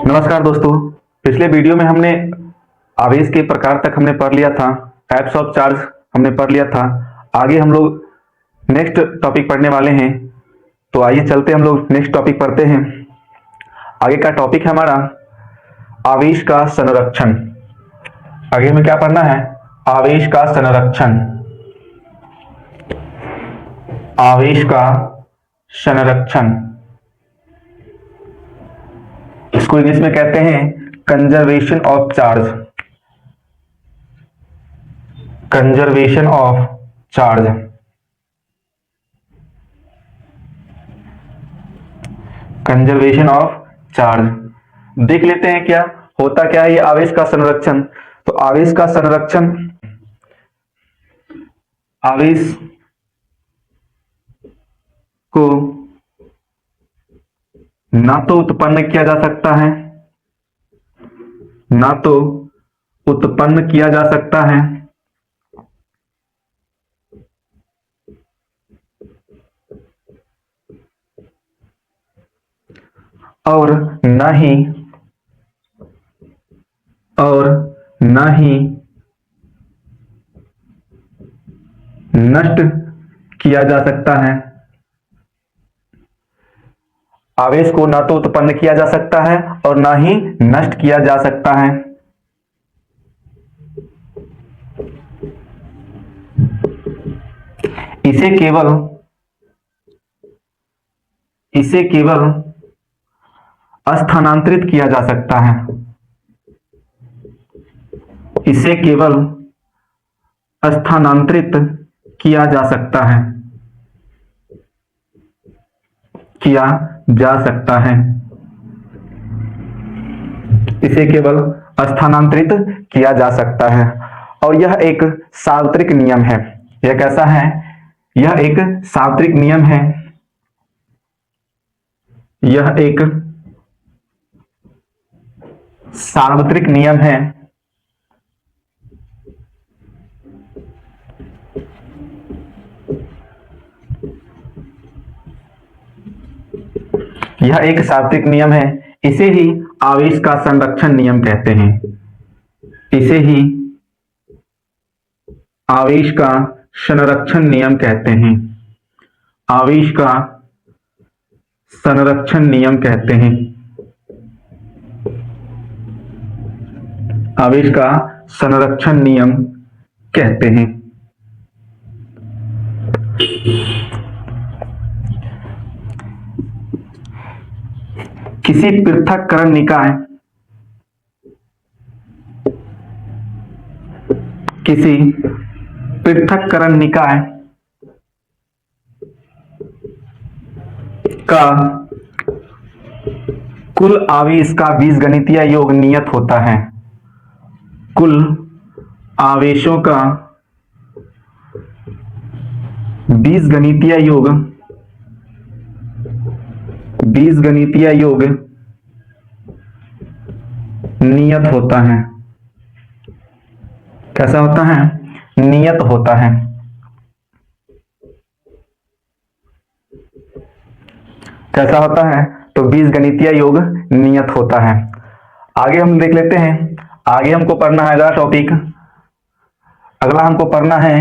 नमस्कार दोस्तों। पिछले वीडियो में हमने आवेश के प्रकार तक हमने पढ़ लिया था, टाइप्स ऑफ चार्ज हमने पढ़ लिया था। आगे हम लोग नेक्स्ट टॉपिक पढ़ने वाले हैं, तो आइए चलते हम लोग नेक्स्ट टॉपिक पढ़ते हैं। आगे का टॉपिक है हमारा आवेश का संरक्षण। आगे हमें क्या पढ़ना है? आवेश का संरक्षण। आवेश का संरक्षण, इसको इंग्लिश में कहते हैं conservation of charge. Conservation of charge. Conservation of charge देख लेते हैं क्या होता क्या है ये आवेश का संरक्षण। तो आवेश का संरक्षण, आवेश को ना तो उत्पन्न किया जा सकता है, ना तो उत्पन्न किया जा सकता है, और न ही नष्ट किया जा सकता है। आवेश को ना तो उत्पन्न किया जा सकता है और ना ही नष्ट किया जा सकता है। इसे केवल स्थानांतरित किया जा सकता है। इसे केवल स्थानांतरित किया जा सकता है, किया जा सकता है। इसे केवल स्थानांतरित किया जा सकता है और यह एक सार्वत्रिक नियम है। यह कैसा है? यह एक सार्वत्रिक नियम है। यह एक सार्वत्रिक नियम है। यह एक सार्वत्रिक नियम है। इसे ही आवेश का संरक्षण नियम कहते हैं। इसे ही आवेश का संरक्षण नियम कहते हैं। आवेश का संरक्षण नियम कहते हैं। आवेश का संरक्षण नियम कहते हैं। किसी पृथक्करण निकाय, किसी पृथक्करण निकाय का कुल आवेश का बीजगणितीय योग नियत होता है। कुल आवेशों का बीजगणितीय योग नियत होता है। कैसा होता है? नियत होता है। कैसा होता है? तो बीजगणितीय योग नियत होता है। आगे हम देख लेते हैं। आगे हमको पढ़ना है अगला टॉपिक। अगला हमको पढ़ना है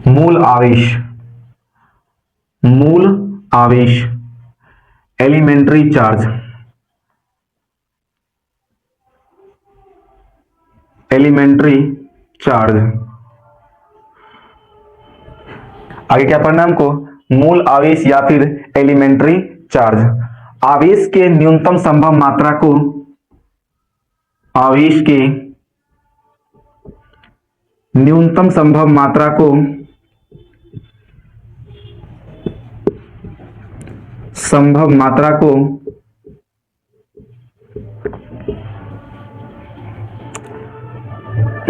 मूल आवेश। मूल आवेश, एलिमेंट्री चार्ज। Elementary charge. आगे क्या पढ़ना है हमको? मूल आवेश या फिर एलिमेंट्री चार्ज। आवेश के न्यूनतम संभव मात्रा को, आवेश के न्यूनतम संभव मात्रा को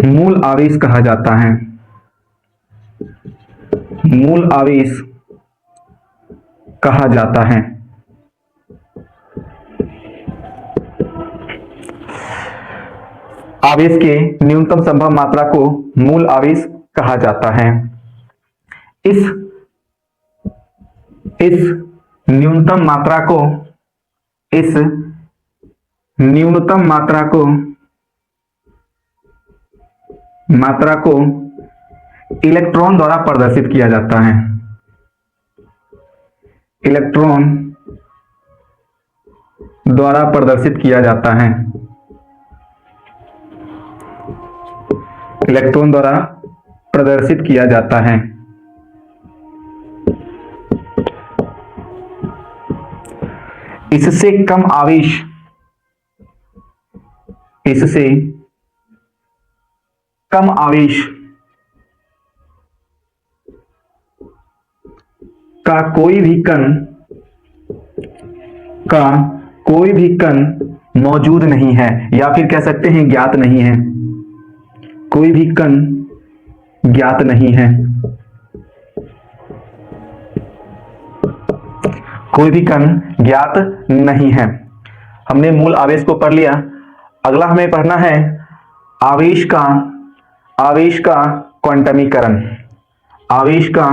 मूल आवेश कहा जाता है। मूल आवेश कहा जाता है। आवेश के न्यूनतम संभव मात्रा को मूल आवेश कहा जाता है। इस न्यूनतम मात्रा को, इस न्यूनतम मात्रा को इलेक्ट्रॉन द्वारा प्रदर्शित किया जाता है। इलेक्ट्रॉन द्वारा प्रदर्शित किया जाता है। इलेक्ट्रॉन द्वारा प्रदर्शित किया जाता है। इससे कम आवेश का कोई भी कण मौजूद नहीं है, या फिर कह सकते हैं ज्ञात नहीं है। कोई भी कण ज्ञात नहीं है। कोई भी कण ज्ञात नहीं है। हमने मूल आवेश को पढ़ लिया। अगला हमें पढ़ना है आवेश का क्वांटमीकरण। आवेश का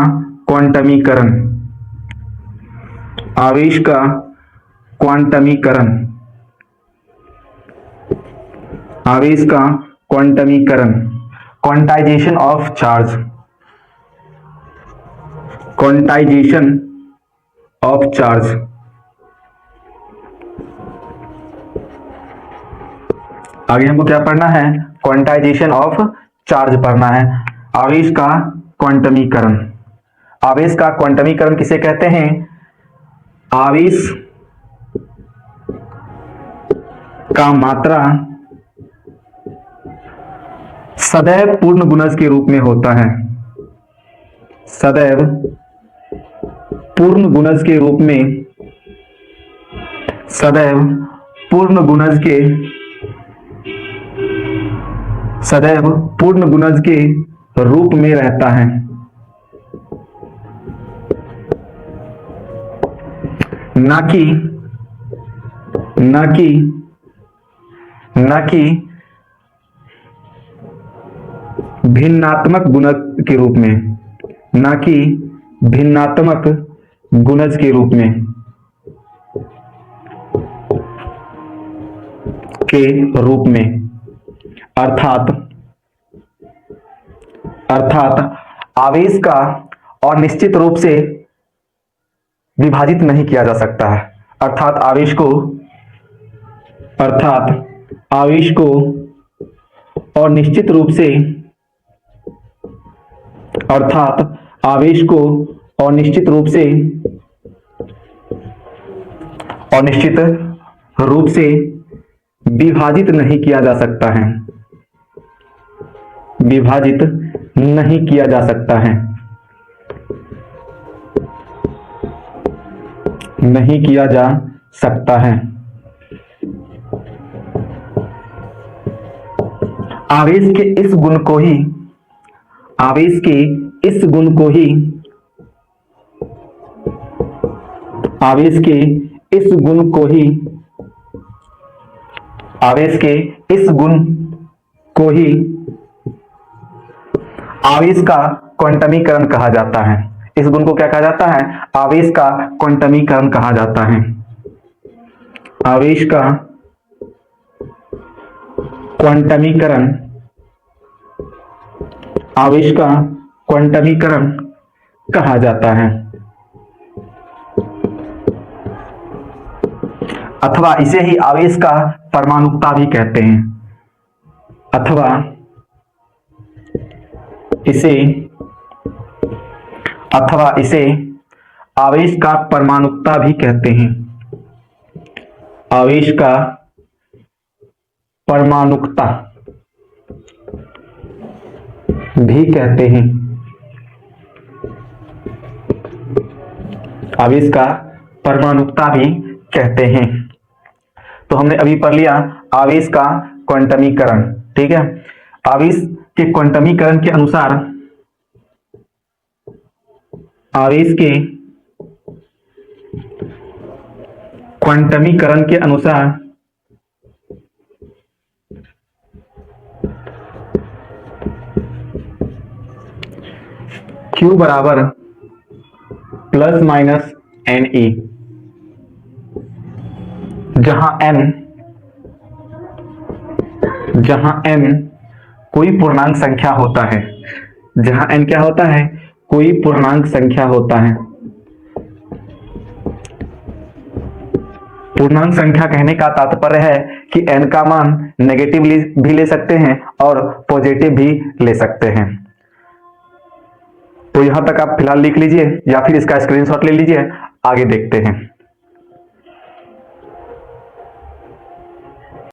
क्वांटमीकरण। आवेश का क्वांटमीकरण। आवेश का क्वांटमीकरण। Quantization of charge. Quantization of charge. आगे हमको क्या पढ़ना है? क्वांटाइजेशन ऑफ चार्ज पढ़ना है। आवेश का क्वांटमीकरण। आवेश का क्वांटमीकरण किसे कहते हैं? आवेश का मात्रा सदैव पूर्ण गुणज के रूप में होता है। सदैव पूर्ण गुणज के रूप में, सदैव पूर्ण गुणज के रूप में रहता है। ना कि भिन्नात्मक गुणज के रूप में। ना कि भिन्नात्मक गुणज के रूप में। अर्थात आवेश का अनिश्चित रूप से विभाजित नहीं किया जा सकता है। अर्थात आवेश को अनिश्चित रूप से विभाजित नहीं किया जा सकता है। विभाजित नहीं किया जा सकता है। नहीं किया जा सकता है। आवेश के इस गुण को ही आवेश के इस गुण को ही आवेश के इस गुण को ही आवेश के इस गुण को ही आवेश का क्वांटमीकरण कहा जाता है। इस गुण को क्या कहा जाता है? आवेश का क्वांटमीकरण कहा जाता है। आवेश का क्वांटमीकरण आवेश का क्वांटमीकरण कहा जाता है। अथवा इसे ही आवेश का परमाणुकता भी कहते हैं। अथवा इसे आवेश का परमाणुकता भी कहते हैं। आवेश का परमाणुकता भी कहते हैं। आवेश का परमाणुकता भी कहते हैं। तो हमने अभी पढ़ लिया आवेश का क्वांटमीकरण। ठीक है। आवेश के क्वांटमीकरण के अनुसार आवेश के क्वांटमीकरण के अनुसार Q बराबर प्लस माइनस NE, जहां N जहां n कोई पूर्णांक संख्या होता है, जहां n क्या होता है, कोई पूर्णांक संख्या होता है। पूर्णांक संख्या कहने का तात्पर्य है कि n का मान नेगेटिव भी ले सकते हैं और पॉजिटिव भी ले सकते हैं। तो यहां तक आप फिलहाल लिख लीजिए या फिर इसका स्क्रीनशॉट ले लीजिए, आगे देखते हैं।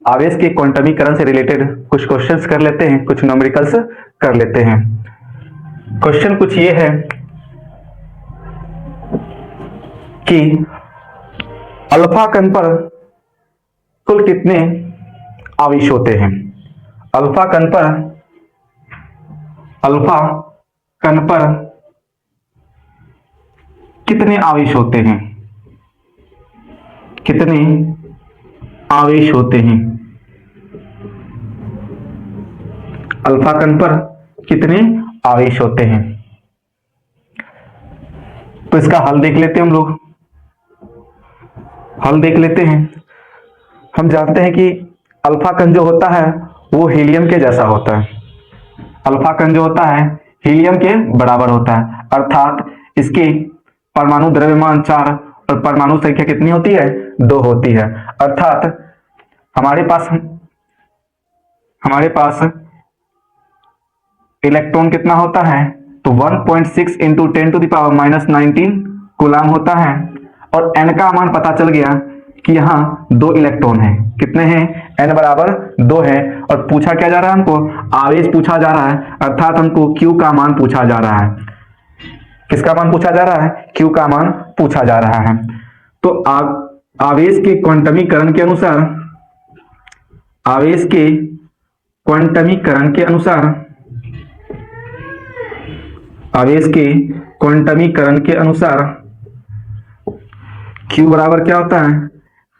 आवेश के क्वांटमीकरण से रिलेटेड कुछ क्वेश्चंस कर लेते हैं, कुछ न्यूमेरिकल्स कर लेते हैं। क्वेश्चन कुछ ये है कि अल्फा कण पर कुल कितने आवेश होते हैं। अल्फा कण पर कितने आवेश होते हैं, कितने आवेश होते हैं। अल्फा कण पर कितने आवेश होते हैं। तो इसका हल देख लेते हैं हम लोग, हल देख लेते हैं। हम जानते हैं कि अल्फा कण जो होता है वो हीलियम के जैसा होता है। अल्फा कण जो होता है हीलियम के बराबर होता है, अर्थात इसके परमाणु द्रव्यमान 4 और परमाणु संख्या कितनी होती है, 2 होती है। अर्थात हमारे पास इलेक्ट्रॉन कितना होता है, तो 1.6 इंटू 10⁻⁻19 कूलाम होता है। और n का मान पता चल गया कि यहाँ 2 इलेक्ट्रॉन है। कितने हैं, n बराबर 2 है। और पूछा क्या जा रहा है, हमको आवेश पूछा जा रहा है, अर्थात हमको Q का मान पूछा जा रहा है। किसका मान पूछा जा रहा है, Q का मान पूछा जा रहा है। तो आवेश के क्वांटमीकरण के अनुसार, आवेश के क्वांटमीकरण के अनुसार, आवेश के क्वांटमीकरण के अनुसार Q बराबर क्या होता है,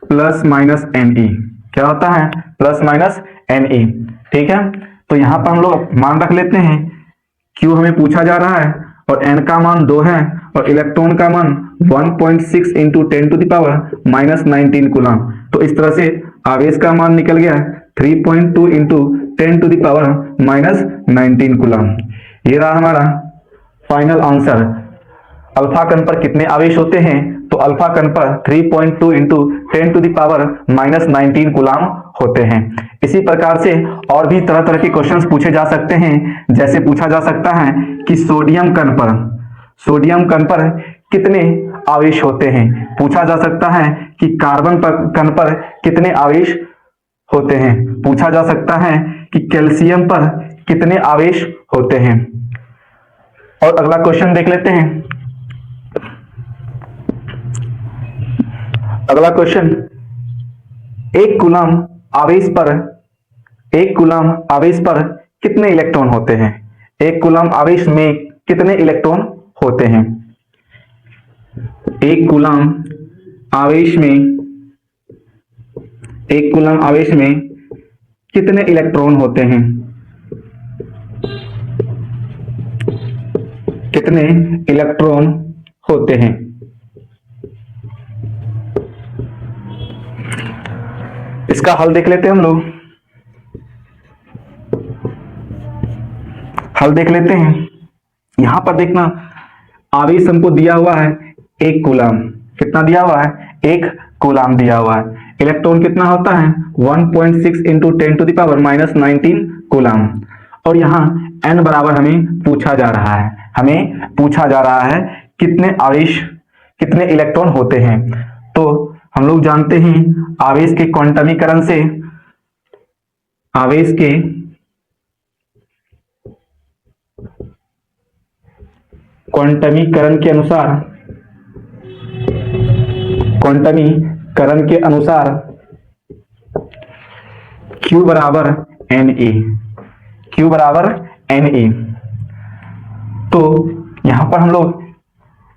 प्लस माइनस Ne। क्या होता है, प्लस माइनस Ne। ठीक है, तो यहां पर हम लोग मान रख लेते हैं। Q हमें पूछा जा रहा है और n का मान 2 है और इलेक्ट्रॉन का मान 1.6 इंटू 10⁻⁻19 कूलाम। तो इस तरह से आवेश का मान निकल गया 3.2 इंटू 10⁻⁻19 कूलाम। ये रहा हमारा फाइनल आंसर। अल्फा कण पर कितने आवेश होते हैं, तो अल्फा कण पर 3.2 इंटू 10⁻⁻19 कूलाम होते हैं। इसी प्रकार से और भी तरह तरह के क्वेश्चंस पूछे जा सकते हैं। जैसे पूछा जा सकता है कि सोडियम कण पर कितने आवेश होते हैं। पूछा जा सकता है कि कार्बन कण पर कितने आवेश होते हैं। पूछा जा सकता है कि कैल्शियम पर कितने आवेश होते हैं। और अगला क्वेश्चन देख लेते हैं। अगला क्वेश्चन, एक कूलाम आवेश पर कितने इलेक्ट्रॉन होते हैं। एक कूलाम आवेश में कितने इलेक्ट्रॉन होते हैं। एक कूलाम आवेश में कितने इलेक्ट्रॉन होते हैं। कितने इलेक्ट्रॉन होते हैं। इसका हल देख लेते हैं हम लोग, हल देख लेते हैं। यहां पर देखना, आवेश हमको दिया हुआ है 1 कूलाम। कितना दिया हुआ है, 1 कूलाम दिया हुआ है। इलेक्ट्रॉन कितना होता है, 1.6 इंटू 10⁻⁻19 कूलाम। और यहाँ n बराबर हमें पूछा जा रहा है, कितने आवेश, कितने इलेक्ट्रॉन होते हैं। तो हम लोग जानते हैं आवेश के क्वांटमीकरण से, आवेश के क्वांटमीकरण के अनुसार Q बराबर Ne। तो यहां पर हम लोग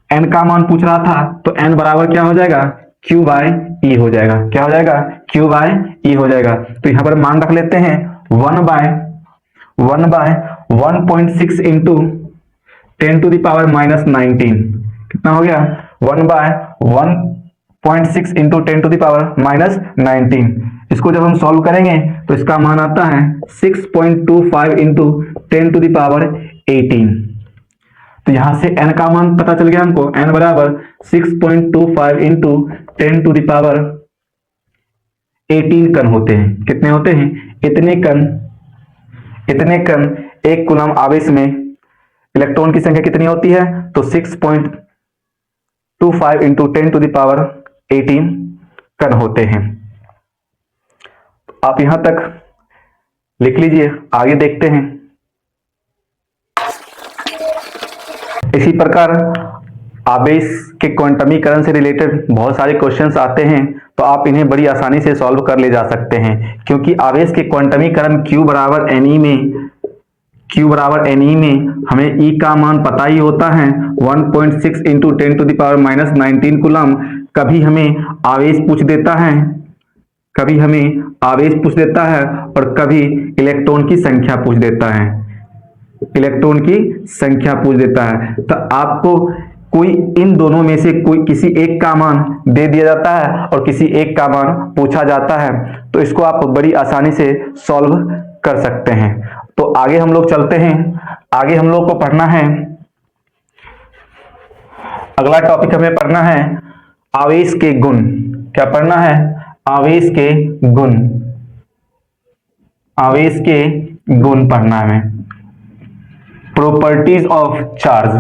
n का मान पूछ रहा था, तो n बराबर क्या हो जाएगा, Q बाय E हो जाएगा। क्या हो जाएगा, Q बाय E हो जाएगा। तो यहां पर मान रख लेते हैं 1 बाय 1.6 इंटू 10⁻⁻19। कितना हो गया, 1 बाय 1.6 इंटू 10⁻⁻19। इसको जब हम सॉल्व करेंगे तो इसका मान आता है 6.25 इंटू 10 टू द पावर 18। तो यहां से n का मान पता चल गया हमको, n बराबर 6.25 इंटू 10 टू द पावर 18 कण होते हैं। कितने होते हैं? इतने कण एक कूलम आवेश में इलेक्ट्रॉन की संख्या कितनी होती है? तो 6.25 इंटू 10 टू द पावर 18 कण होते हैं। आप यहां तक लिख लीजिए, आगे देखते हैं। इसी प्रकार आवेश के क्वांटमीकरण से रिलेटेड बहुत सारे क्वेश्चंस आते हैं, तो आप इन्हें बड़ी आसानी से सॉल्व कर ले जा सकते हैं, क्योंकि आवेश के क्वांटमीकरण Q बराबर Ne में हमें E का मान पता ही होता है 1.6 into 10 to the power minus 19 coulomb. कभी हमें आवेश पूछ देता है और कभी इलेक्ट्रॉन की संख्या पूछ देता है। तो आपको कोई इन दोनों में से कोई किसी एक का मान दे दिया जाता है और किसी एक का मान पूछा जाता है, तो इसको आप बड़ी आसानी से सॉल्व कर सकते हैं। तो आगे हम लोग चलते हैं। आगे हम लोग को पढ़ना है, अगला टॉपिक हमें पढ़ना है आवेश के गुण। क्या पढ़ना है? आवेश के गुण पढ़ना है। Properties of charge.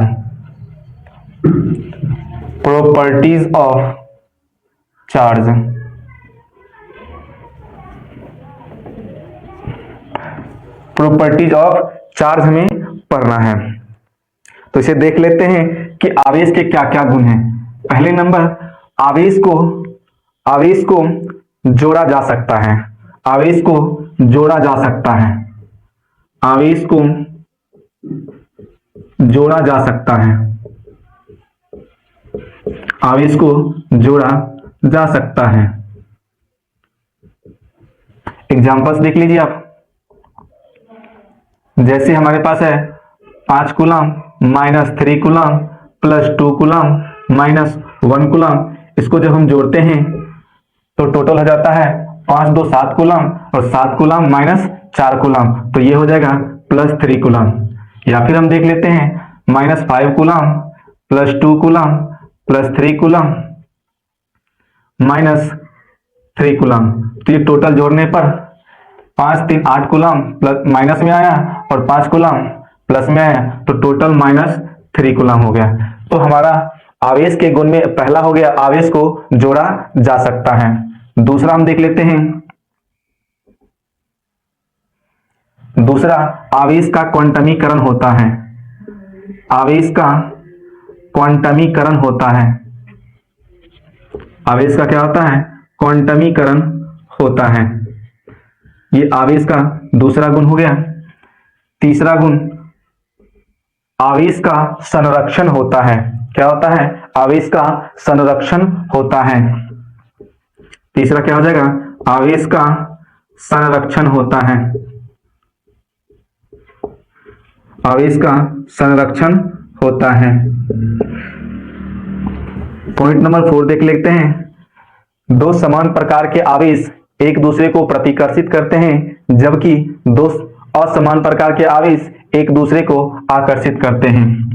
Properties of charge हमें पढ़ना है। तो इसे देख लेते हैं कि आवेश के क्या क्या गुण हैं। पहले नंबर, आवेश को जोड़ा जा सकता है। आवेश को जोड़ा जा सकता है। एग्जांपल्स देख लीजिए आप। जैसे हमारे पास है 5 coulomb minus 3 coulomb plus 2 coulomb minus 1 coulomb. इसको जब हम जोड़ते हैं तो टोटल हो जाता है 5 2 7 कूलम और 7 कूलम माइनस 4 कूलम, तो ये हो जाएगा प्लस 3 कूलम। या फिर हम देख लेते हैं minus 5 coulomb plus 2 coulomb plus 3 coulomb minus 3 coulomb. तो ये टोटल जोड़ने पर 5 3 8 कूलम प्लस माइनस में आया और 5 कूलम प्लस में आया, तो टोटल माइनस 3 कूलम हो गया। तो हमारा आवेश के गुण में पहला हो गया, आवेश को जोड़ा जा सकता है। दूसरा हम देख लेते हैं। दूसरा, आवेश का क्वांटमीकरण होता है। आवेश का क्वांटमीकरण होता है। आवेश का क्या होता है? क्वांटमीकरण होता है। ये आवेश का दूसरा गुण हो गया। तीसरा गुण, आवेश का संरक्षण होता है। क्या होता है? आवेश का संरक्षण होता है। तीसरा क्या हो जाएगा? आवेश का संरक्षण होता है। आवेश का संरक्षण होता है। पॉइंट नंबर 4 देख लेते हैं। दो समान प्रकार के आवेश एक दूसरे को प्रतिकर्षित करते हैं, जबकि दो असमान प्रकार के आवेश एक दूसरे को आकर्षित करते हैं।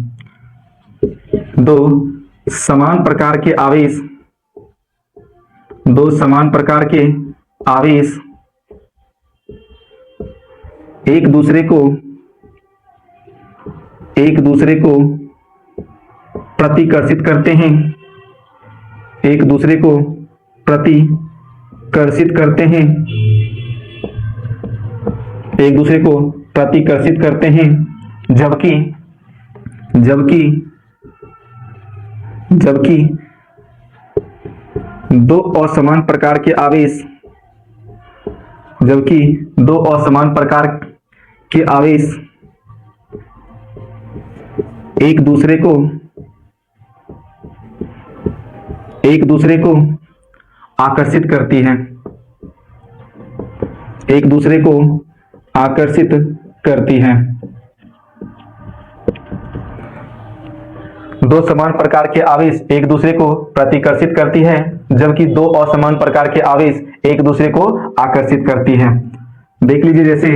दो समान प्रकार के आवेश एक दूसरे को प्रतिकर्षित करते हैं। एक दूसरे को प्रतिकर्षित करते हैं। एक दूसरे को प्रतिकर्षित करते हैं, जबकि दो असमान प्रकार के आवेश एक दूसरे को आकर्षित करती हैं। एक दूसरे को आकर्षित करती हैं। दो समान प्रकार के आवेश एक दूसरे को प्रतिकर्षित करती है, जबकि दो असमान प्रकार के आवेश एक दूसरे को आकर्षित करती है। देख लीजिए, जैसे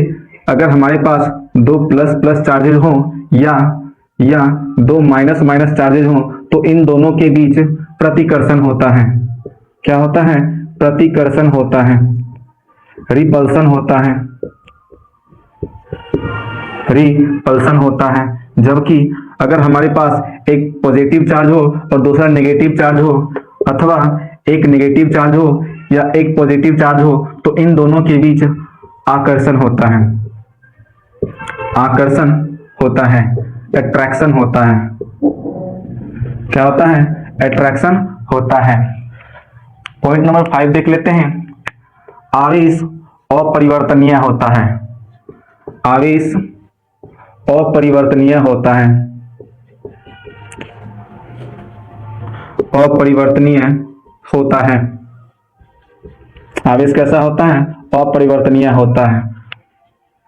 अगर हमारे पास दो प्लस प्लस चार्जेज हो या दो माइनस माइनस चार्जेज हो तो इन दोनों के बीच प्रतिकर्षण होता है। क्या होता है? प्रतिकर्षण होता है, रिपल्सन होता है, रिपल्सन होता है। जबकि अगर हमारे पास एक पॉजिटिव चार्ज हो और दूसरा नेगेटिव चार्ज हो, अथवा एक नेगेटिव चार्ज हो या एक पॉजिटिव चार्ज हो, तो इन दोनों के बीच आकर्षण होता है, आकर्षण होता है, अट्रैक्शन होता है। क्या होता है? अट्रैक्शन होता है। पॉइंट नंबर 5 देख लेते हैं। आवेश अपरिवर्तनीय होता है। आवेश अपरिवर्तनीय होता है, अपरिवर्तनीय होता है। आवेश कैसा होता है? अपरिवर्तनीय होता है।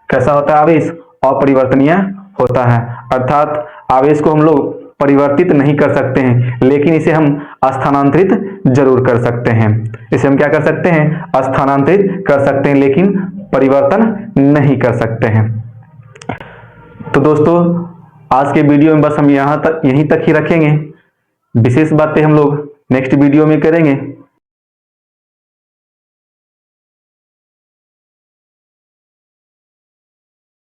कैसा होता है आवेश? अपरिवर्तनीय होता है। अर्थात आवेश को हम लोग परिवर्तित नहीं कर सकते हैं, लेकिन इसे हम स्थानांतरित जरूर कर सकते हैं। इसे हम क्या कर सकते हैं? स्थानांतरित कर सकते हैं, लेकिन परिवर्तन नहीं कर सकते हैं। तो दोस्तों, आज के वीडियो में बस हम यहीं तक ही रखेंगे। विशेष बातें हम लोग नेक्स्ट वीडियो में करेंगे।